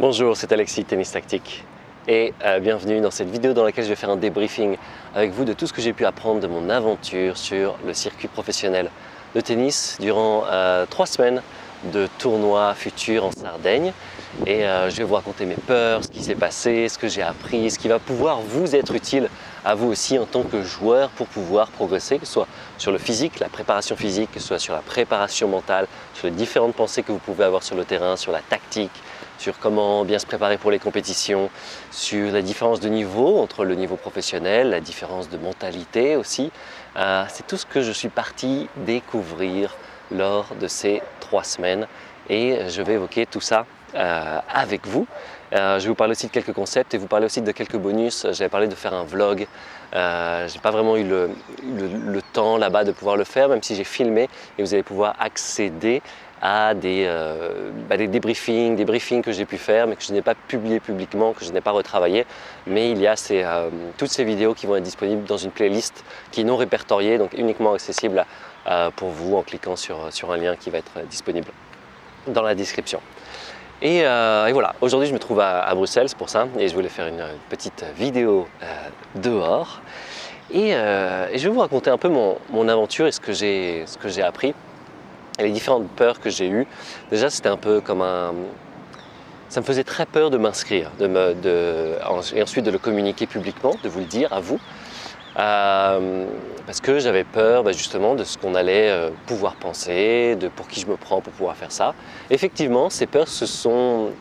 Bonjour, c'est Alexis, Tennis Tactique et bienvenue dans cette vidéo dans laquelle je vais faire un débriefing avec vous de tout ce que j'ai pu apprendre de mon aventure sur le circuit professionnel de tennis durant 3 semaines de tournois futurs en Sardaigne. Et je vais vous raconter mes peurs, ce qui s'est passé, ce que j'ai appris, ce qui va pouvoir vous être utile à vous aussi en tant que joueur pour pouvoir progresser, que ce soit sur le physique, la préparation physique, que ce soit sur la préparation mentale, sur les différentes pensées que vous pouvez avoir sur le terrain, sur la tactique, sur comment bien se préparer pour les compétitions, sur la différence de niveau entre le niveau professionnel, la différence de mentalité aussi. C'est tout ce que je suis parti découvrir lors de ces 3 semaines et je vais évoquer tout ça avec vous. Je vais vous parler aussi de quelques concepts et vous parler aussi de quelques bonus. J'avais parlé de faire un vlog. Je n'ai pas vraiment eu le temps là-bas de pouvoir le faire, même si j'ai filmé et vous allez pouvoir accéder à des briefings que j'ai pu faire mais que je n'ai pas publié publiquement, que je n'ai pas retravaillé. Mais il y a toutes ces vidéos qui vont être disponibles dans une playlist qui est non répertoriée, donc uniquement accessible pour vous en cliquant sur un lien qui va être disponible dans la description. Et voilà, aujourd'hui je me trouve à Bruxelles, c'est pour ça, et je voulais faire une petite vidéo dehors. Et je vais vous raconter un peu mon aventure et ce que j'ai appris, et les différentes peurs que j'ai eues. Déjà, c'était un peu comme ça me faisait très peur de m'inscrire, et ensuite de le communiquer publiquement, de vous le dire à vous. Parce que j'avais peur justement de ce qu'on allait pouvoir penser, de pour qui je me prends pour pouvoir faire ça. Effectivement, ces peurs sont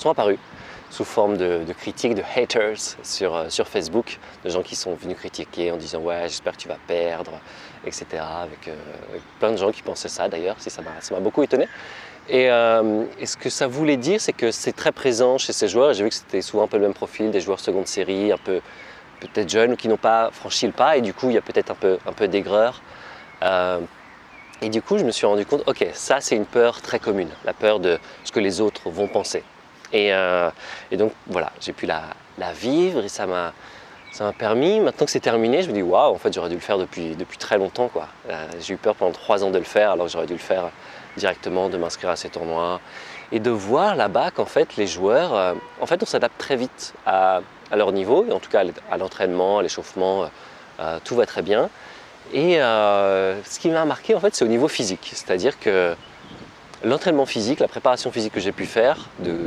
apparues sous forme de critiques, de haters sur Facebook, de gens qui sont venus critiquer en disant « ouais, j'espère que tu vas perdre », etc. avec plein de gens qui pensaient ça d'ailleurs, ça m'a beaucoup étonné. Et ce que ça voulait dire, c'est que c'est très présent chez ces joueurs. J'ai vu que c'était souvent un peu le même profil, des joueurs seconde série, un peu peut-être jeunes ou qui n'ont pas franchi le pas, et du coup il y a peut-être un peu d'aigreur. Et du coup je me suis rendu compte, ok, ça c'est une peur très commune, la peur de ce que les autres vont penser. Et donc voilà, j'ai pu la vivre et ça m'a permis, maintenant que c'est terminé, je me dis waouh, en fait j'aurais dû le faire depuis très longtemps, quoi. J'ai eu peur pendant 3 ans de le faire, alors que j'aurais dû le faire directement, de m'inscrire à ces tournois et de voir là-bas qu'en fait les joueurs, en fait on s'adapte très vite à leur niveau, et en tout cas à l'entraînement, à l'échauffement, tout va très bien. Et ce qui m'a marqué en fait, c'est au niveau physique, c'est-à-dire que l'entraînement physique, la préparation physique que j'ai pu faire de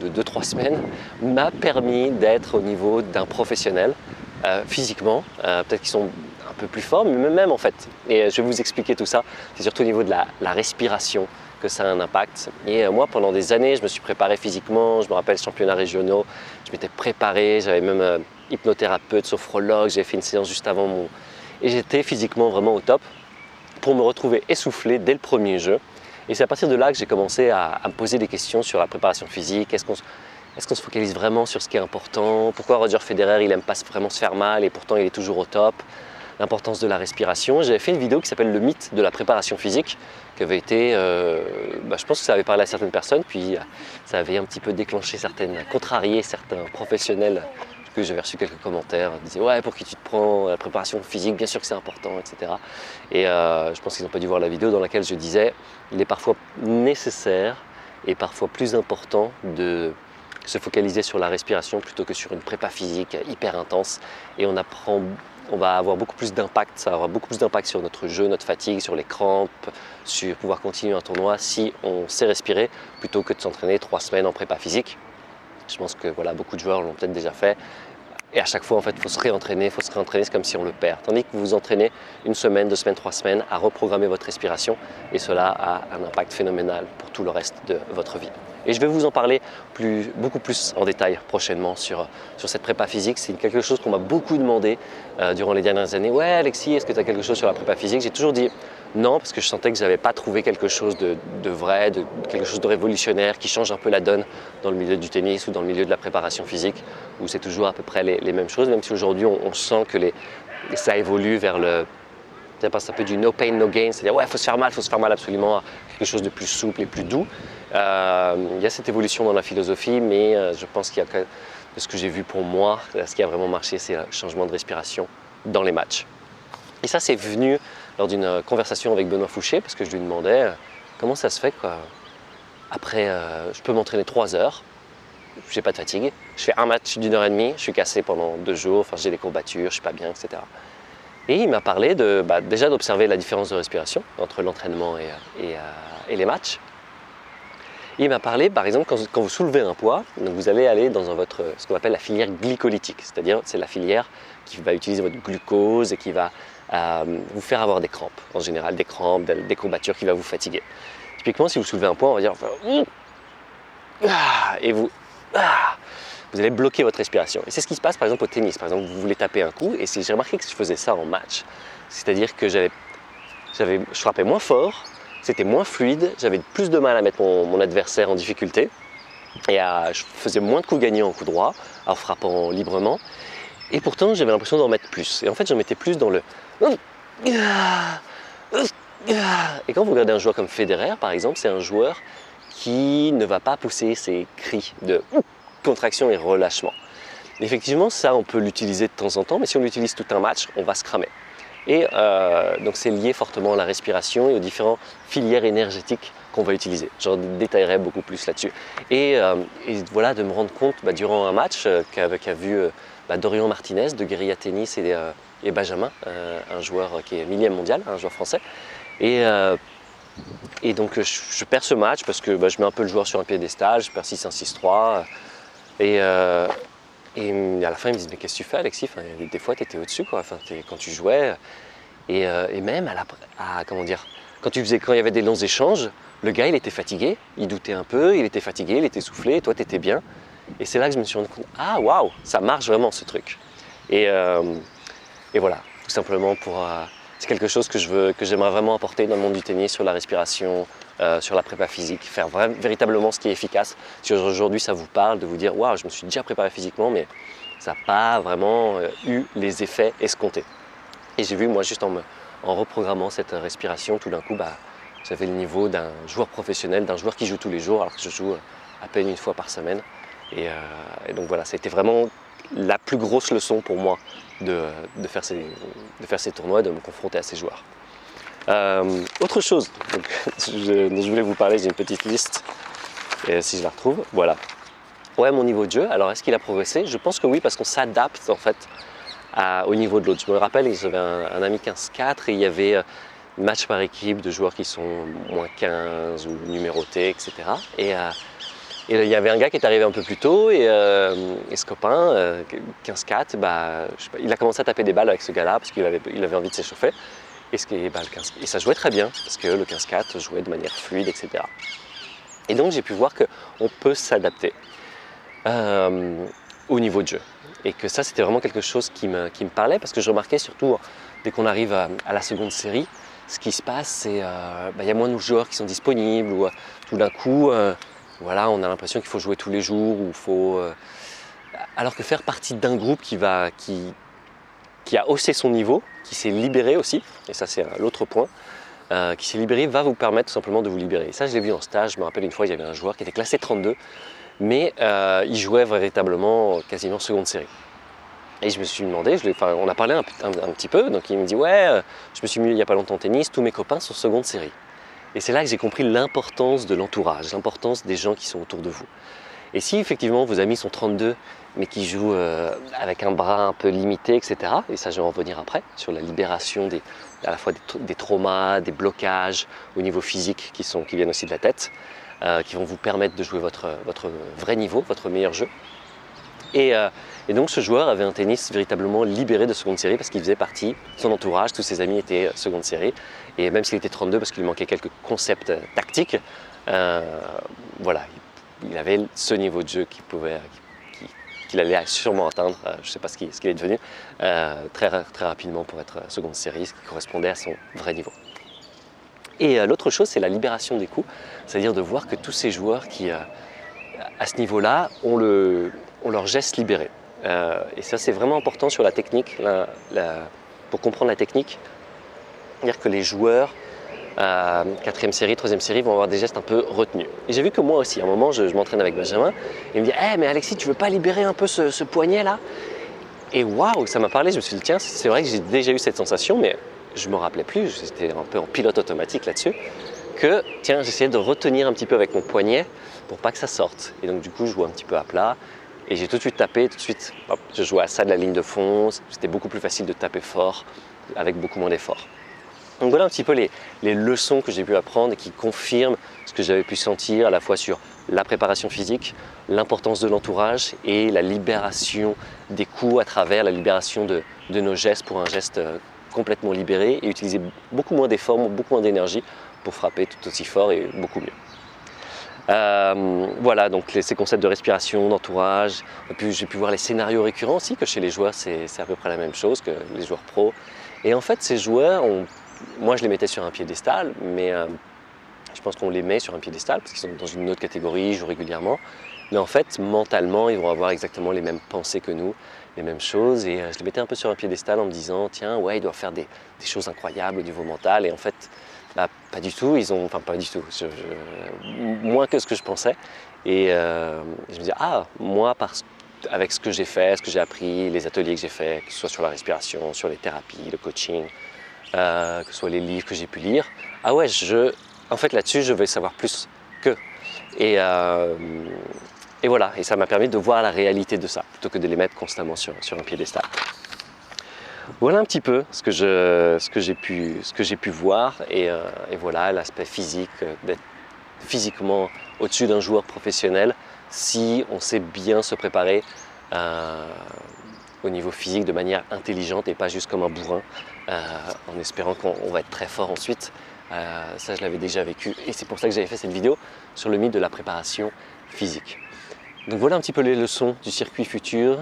2-3 semaines m'a permis d'être au niveau d'un professionnel physiquement, peut-être qu'ils sont un peu plus forts, mais même en fait. Et je vais vous expliquer tout ça, c'est surtout au niveau de la respiration que ça a un impact. Et moi, pendant des années, je me suis préparé physiquement, je me rappelle championnats régionaux, je m'étais préparé, j'avais même hypnothérapeute, sophrologue, j'ai fait une séance juste avant et j'étais physiquement vraiment au top pour me retrouver essoufflé dès le premier jeu. Et c'est à partir de là que j'ai commencé à me poser des questions sur la préparation physique. Est-ce qu'on se focalise vraiment sur ce qui est important? Pourquoi Roger Federer, il n'aime pas vraiment se faire mal et pourtant il est toujours au top? L'importance de la respiration. J'avais fait une vidéo qui s'appelle « Le mythe de la préparation physique » qui avait été, je pense que ça avait parlé à certaines personnes, puis ça avait un petit peu contrarié certains professionnels, que j'avais reçu quelques commentaires, ils disaient « ouais, pour qui tu te prends, la préparation physique, bien sûr que c'est important, etc. » Et je pense qu'ils n'ont pas dû voir la vidéo dans laquelle je disais « il est parfois nécessaire et parfois plus important de se focaliser sur la respiration plutôt que sur une prépa physique hyper intense, et on va avoir beaucoup plus d'impact, ça aura beaucoup plus d'impact sur notre jeu, notre fatigue, sur les crampes, sur pouvoir continuer un tournoi si on sait respirer plutôt que de s'entraîner 3 semaines en prépa physique. » Je pense que voilà, beaucoup de joueurs l'ont peut-être déjà fait. Et à chaque fois, en fait, il faut se réentraîner, c'est comme si on le perd. Tandis que vous vous entraînez 1 semaine, 2 semaines, 3 semaines à reprogrammer votre respiration, et cela a un impact phénoménal pour tout le reste de votre vie. Et je vais vous en parler beaucoup plus en détail prochainement sur cette prépa physique. C'est quelque chose qu'on m'a beaucoup demandé durant les dernières années. « Ouais Alexis, est-ce que tu as quelque chose sur la prépa physique ?» J'ai toujours dit non, parce que je sentais que je n'avais pas trouvé quelque chose de vrai, quelque chose de révolutionnaire qui change un peu la donne dans le milieu du tennis ou dans le milieu de la préparation physique, où c'est toujours à peu près les mêmes choses, même si aujourd'hui on sent que ça évolue vers un peu du no pain, no gain, c'est-à-dire ouais, il faut se faire mal absolument, à quelque chose de plus souple et plus doux. Il y a cette évolution dans la philosophie, mais je pense qu'il y a, de ce que j'ai vu pour moi, ce qui a vraiment marché, c'est le changement de respiration dans les matchs. Et ça, c'est venu lors d'une conversation avec Benoît Fouché, parce que je lui demandais comment ça se fait, quoi. Après, je peux m'entraîner 3 heures, je n'ai pas de fatigue. Je fais un match d'1 h 30, je suis cassé pendant 2 jours, enfin, j'ai des courbatures, je ne suis pas bien, etc. Et il m'a parlé déjà d'observer la différence de respiration entre l'entraînement et les matchs. Et il m'a parlé, par exemple, quand vous soulevez un poids, donc vous allez aller dans ce qu'on appelle la filière glycolytique, c'est-à-dire c'est la filière qui va utiliser votre glucose et qui va vous faire avoir des crampes, en général des crampes, des courbatures qui va vous fatiguer. Typiquement, si vous soulevez un poids, on va dire et vous allez bloquer votre respiration. Et c'est ce qui se passe par exemple au tennis. Par exemple, vous voulez taper un coup, et j'ai remarqué que je faisais ça en match. C'est-à-dire que je frappais moins fort, c'était moins fluide, j'avais plus de mal à mettre mon adversaire en difficulté, et je faisais moins de coups gagnants en coup droit, en frappant librement, et pourtant j'avais l'impression d'en mettre plus. Et en fait, j'en mettais plus dans le... Et quand vous regardez un joueur comme Federer, par exemple, c'est un joueur qui ne va pas pousser ses cris de contraction et relâchement. Effectivement, ça, on peut l'utiliser de temps en temps, mais si on l'utilise tout un match, on va se cramer. Et donc, c'est lié fortement à la respiration et aux différentes filières énergétiques qu'on va utiliser. J'en détaillerai beaucoup plus là-dessus. Et voilà, de me rendre compte durant un match qu'a vu Dorian Martinez de Guérilla Tennis et Benjamin, un joueur qui est 1000e mondial, un joueur français. Et donc je perds ce match parce que je mets un peu le joueur sur un piédestal, je perds 6-1, 6-3. Et à la fin, ils me disent « Mais qu'est-ce que tu fais, Alexis ? Enfin, des fois, tu étais au-dessus, quoi. Enfin, quand tu jouais. » Et même, comment dire, quand il y avait des longs échanges, le gars, il était fatigué, il doutait un peu, il était fatigué, il était essoufflé, toi, tu étais bien. Et c'est là que je me suis rendu compte « Ah, waouh, ça marche vraiment, ce truc. » Et voilà, tout simplement c'est quelque chose que j'aimerais vraiment apporter dans le monde du tennis, sur la respiration, sur la prépa physique, faire véritablement ce qui est efficace. Si aujourd'hui ça vous parle, de vous dire « Waouh, je me suis déjà préparé physiquement, mais ça n'a pas vraiment eu les effets escomptés. » Et j'ai vu, moi, juste en reprogrammant cette respiration, tout d'un coup, j'avais le niveau d'un joueur professionnel, d'un joueur qui joue tous les jours, alors que je joue à peine une fois par semaine. Et donc voilà, c'était vraiment la plus grosse leçon pour moi de faire ces tournois, de me confronter à ces joueurs. Autre chose dont je voulais vous parler, j'ai une petite liste, si je la retrouve, voilà. Ouais, mon niveau de jeu, alors est-ce qu'il a progressé? Je pense que oui, parce qu'on s'adapte en fait au niveau de l'autre. Je me rappelle, j'avais un ami 15-4 et il y avait match par équipe de joueurs qui sont moins 15 ou numérotés, etc. Et il y avait un gars qui est arrivé un peu plus tôt et ce copain, 15-4, il a commencé à taper des balles avec ce gars-là parce qu'il avait envie de s'échauffer. Et ça jouait très bien parce que le 15-4 jouait de manière fluide, etc. Et donc j'ai pu voir qu'on peut s'adapter au niveau de jeu. Et que ça, c'était vraiment quelque chose qui me parlait parce que je remarquais surtout, dès qu'on arrive à la seconde série, ce qui se passe, c'est qu'il y a moins de joueurs qui sont disponibles ou tout d'un coup, voilà, on a l'impression qu'il faut jouer tous les jours alors que faire partie d'un groupe qui a haussé son niveau, qui s'est libéré aussi, et ça c'est l'autre point, qui s'est libéré va vous permettre tout simplement de vous libérer. Et ça, je l'ai vu en stage. Je me rappelle une fois, il y avait un joueur qui était classé 32, mais il jouait véritablement quasiment seconde série. Et je me suis demandé, on a parlé un petit peu, donc il me dit « Ouais, je me suis mis il n'y a pas longtemps au tennis, tous mes copains sont seconde série. » Et c'est là que j'ai compris l'importance de l'entourage, l'importance des gens qui sont autour de vous. Et si effectivement vos amis sont 32, mais qui jouent avec un bras un peu limité, etc., et ça je vais en revenir après, sur la libération à la fois des traumas, des blocages au niveau physique qui viennent aussi de la tête, qui vont vous permettre de jouer votre vrai niveau, votre meilleur jeu. Et donc ce joueur avait un tennis véritablement libéré de seconde série parce qu'il faisait partie, son entourage, tous ses amis étaient seconde série. Et même s'il était 32 parce qu'il manquait quelques concepts tactiques, voilà, il avait ce niveau de jeu qu'il allait sûrement atteindre, je ne sais pas ce qu'il est devenu, très rapidement pour être seconde série, ce qui correspondait à son vrai niveau. Et l'autre chose, c'est la libération des coups, c'est-à-dire de voir que tous ces joueurs qui, à ce niveau-là, ont leur geste libéré. Et ça, c'est vraiment important sur la technique, pour comprendre la technique. C'est-à-dire que les joueurs, 4e série, 3e série, vont avoir des gestes un peu retenus. Et j'ai vu que moi aussi, à un moment, je m'entraîne avec Benjamin, et il me dit hey, « mais Alexis, tu veux pas libérer un peu ce poignet-là » Et waouh, ça m'a parlé, je me suis dit « Tiens, c'est vrai que j'ai déjà eu cette sensation, mais je ne me rappelais plus, j'étais un peu en pilote automatique là-dessus, que, tiens, j'essayais de retenir un petit peu avec mon poignet pour pas que ça sorte. Et donc du coup, je jouais un petit peu à plat et j'ai tout de suite tapé, tout de suite, hop, je jouais à ça de la ligne de fond. C'était beaucoup plus facile de taper fort avec beaucoup moins d'effort. Donc voilà un petit peu les leçons que j'ai pu apprendre et qui confirment ce que j'avais pu sentir à la fois sur la préparation physique, l'importance de l'entourage et la libération des coups à travers la libération de nos gestes pour un geste complètement libéré et utiliser beaucoup moins d'efforts, beaucoup moins d'énergie pour frapper tout aussi fort et beaucoup mieux. Voilà, donc ces concepts de respiration, d'entourage. J'ai pu voir les scénarios récurrents aussi, que chez les joueurs, c'est à peu près la même chose que les joueurs pros. Et en fait, ces joueurs, moi je les mettais sur un piédestal, mais je pense qu'on les met sur un piédestal parce qu'ils sont dans une autre catégorie, ils jouent régulièrement. Mais en fait, mentalement, ils vont avoir exactement les mêmes pensées que nous, les mêmes choses. Et je les mettais un peu sur un piédestal en me disant, tiens, ouais, ils doivent faire des choses incroyables au niveau mental. Et en fait, bah, pas du tout, enfin pas du tout, moins que ce que je pensais. Et je me disais, ah, moi, avec ce que j'ai fait, ce que j'ai appris, les ateliers que j'ai faits, que ce soit sur la respiration, sur les thérapies, le coaching, que ce soit les livres que j'ai pu lire, ah ouais, en fait là-dessus, je vais savoir plus qu'eux. Et voilà, et ça m'a permis de voir la réalité de ça, plutôt que de les mettre constamment sur un piédestal. Voilà un petit peu ce que j'ai pu voir et voilà l'aspect physique, d'être physiquement au-dessus d'un joueur professionnel si on sait bien se préparer au niveau physique de manière intelligente et pas juste comme un bourrin en espérant qu'on va être très fort ensuite. Ça, je l'avais déjà vécu et c'est pour ça que j'avais fait cette vidéo sur le mythe de la préparation physique. Donc voilà un petit peu les leçons du circuit futur.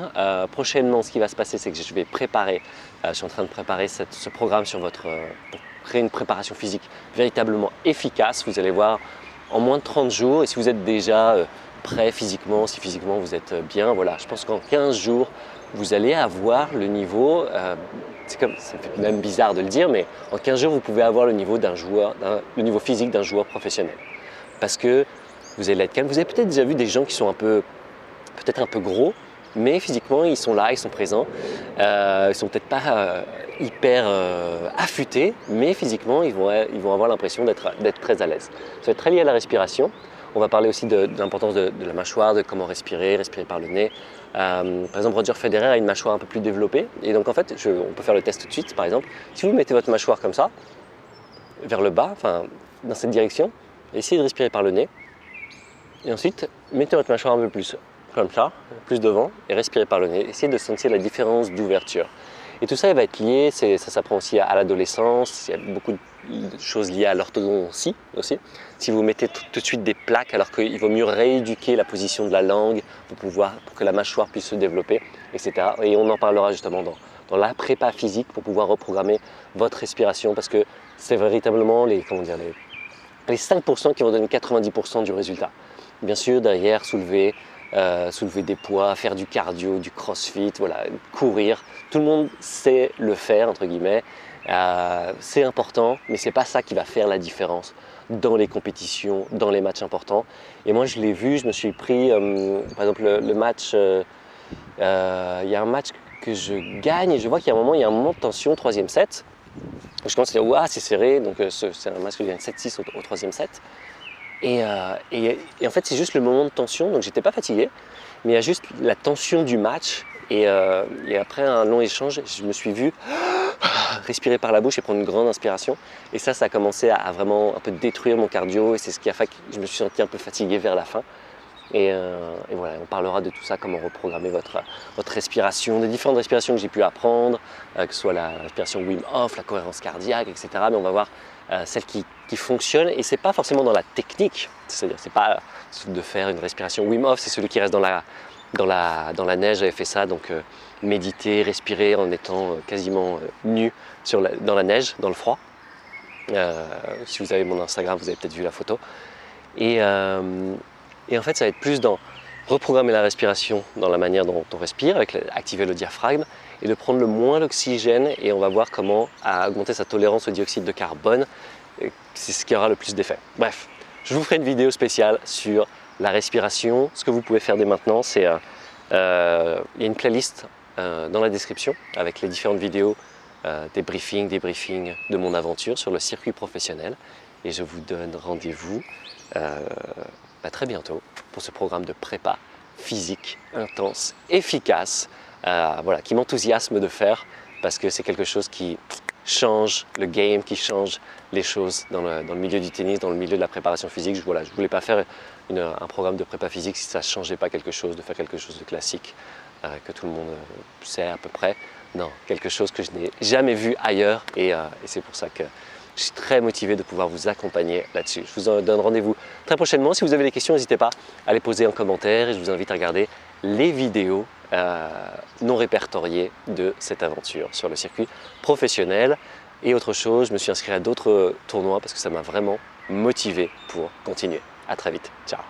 Prochainement, ce qui va se passer, c'est que je suis en train de préparer ce programme pour créer une préparation physique véritablement efficace. Vous allez voir en moins de 30 jours et si vous êtes déjà prêt physiquement, si physiquement vous êtes bien, voilà, je pense qu'en 15 jours, vous allez avoir le niveau, ça fait même bizarre de le dire, mais en 15 jours, vous pouvez avoir le niveau le niveau physique d'un joueur professionnel. Parce que vous allez être calme. Vous avez peut-être déjà vu des gens qui sont peut-être un peu gros, mais physiquement ils sont là, ils sont présents. Ils sont peut-être pas hyper affûtés, mais physiquement ils vont avoir l'impression d'être très à l'aise. Ça va être très lié à la respiration. On va parler aussi de l'importance de la mâchoire, de comment respirer par le nez. Par exemple, Roger Federer a une mâchoire un peu plus développée. Et donc en fait, on peut faire le test tout de suite. Par exemple, si vous mettez votre mâchoire comme ça, vers le bas, enfin dans cette direction, essayez de respirer par le nez. Et ensuite, mettez votre mâchoire un peu plus comme ça, plus devant, et respirez par le nez. Essayez de sentir la différence d'ouverture. Et tout ça va être lié, ça s'apprend aussi à l'adolescence, il y a beaucoup de choses liées à l'orthodontie aussi. Si vous mettez tout de suite des plaques, alors qu'il vaut mieux rééduquer la position de la langue pour que la mâchoire puisse se développer, etc. Et on en parlera justement dans la prépa physique pour pouvoir reprogrammer votre respiration parce que c'est véritablement les 5% qui vont donner 90% du résultat. Bien sûr, derrière, soulever des poids, faire du cardio, du crossfit, voilà, courir. Tout le monde sait le faire, entre guillemets. C'est important, mais ce n'est pas ça qui va faire la différence dans les compétitions, dans les matchs importants. Et moi, je l'ai vu, je me suis pris, par exemple, le match, il y a un match que je gagne et je vois qu'il y a un moment de tension, troisième set. Je commence à dire, ouah, c'est serré, donc c'est un match que je gagne 7-6 au troisième set. Et en fait, c'est juste le moment de tension, donc j'étais pas fatigué, mais il y a juste la tension du match. Et après un long échange, je me suis vu respirer par la bouche et prendre une grande inspiration. Et ça a commencé à vraiment un peu détruire mon cardio et c'est ce qui a fait que je me suis senti un peu fatigué vers la fin. Et voilà, on parlera de tout ça, comment reprogrammer votre respiration, des différentes respirations que j'ai pu apprendre, que ce soit la respiration Wim Hof, la cohérence cardiaque, etc. Mais on va voir celle qui fonctionne et c'est pas forcément dans la technique, c'est-à-dire c'est pas de faire une respiration Wim Hof, c'est celui qui reste dans la neige. J'avais fait ça, donc méditer, respirer en étant quasiment nu dans la neige, dans le froid. Si vous avez mon Instagram, vous avez peut-être vu la photo. Et en fait, ça va être plus dans reprogrammer la respiration dans la manière dont on respire, avec activer le diaphragme et de prendre le moins d'oxygène et on va voir comment augmenter sa tolérance au dioxyde de carbone. C'est ce qui aura le plus d'effet. Bref, je vous ferai une vidéo spéciale sur la respiration. Ce que vous pouvez faire dès maintenant, c'est il y a une playlist dans la description avec les différentes vidéos des briefings de mon aventure sur le circuit professionnel. et je vous donne rendez-vous très bientôt pour ce programme de prépa physique intense, efficace, voilà, qui m'enthousiasme de faire parce que c'est quelque chose qui change le game, qui change les choses dans le milieu du tennis, dans le milieu de la préparation physique. Je ne voulais pas faire un programme de prépa physique si ça ne changeait pas quelque chose, de faire quelque chose de classique que tout le monde sait à peu près. Non, quelque chose que je n'ai jamais vu ailleurs et c'est pour ça que je suis très motivé de pouvoir vous accompagner là-dessus. Je vous donne rendez-vous très prochainement. Si vous avez des questions, n'hésitez pas à les poser en commentaire et je vous invite à regarder les vidéos non répertoriées de cette aventure sur le circuit professionnel. Et autre chose, je me suis inscrit à d'autres tournois parce que ça m'a vraiment motivé pour continuer. À très vite. Ciao.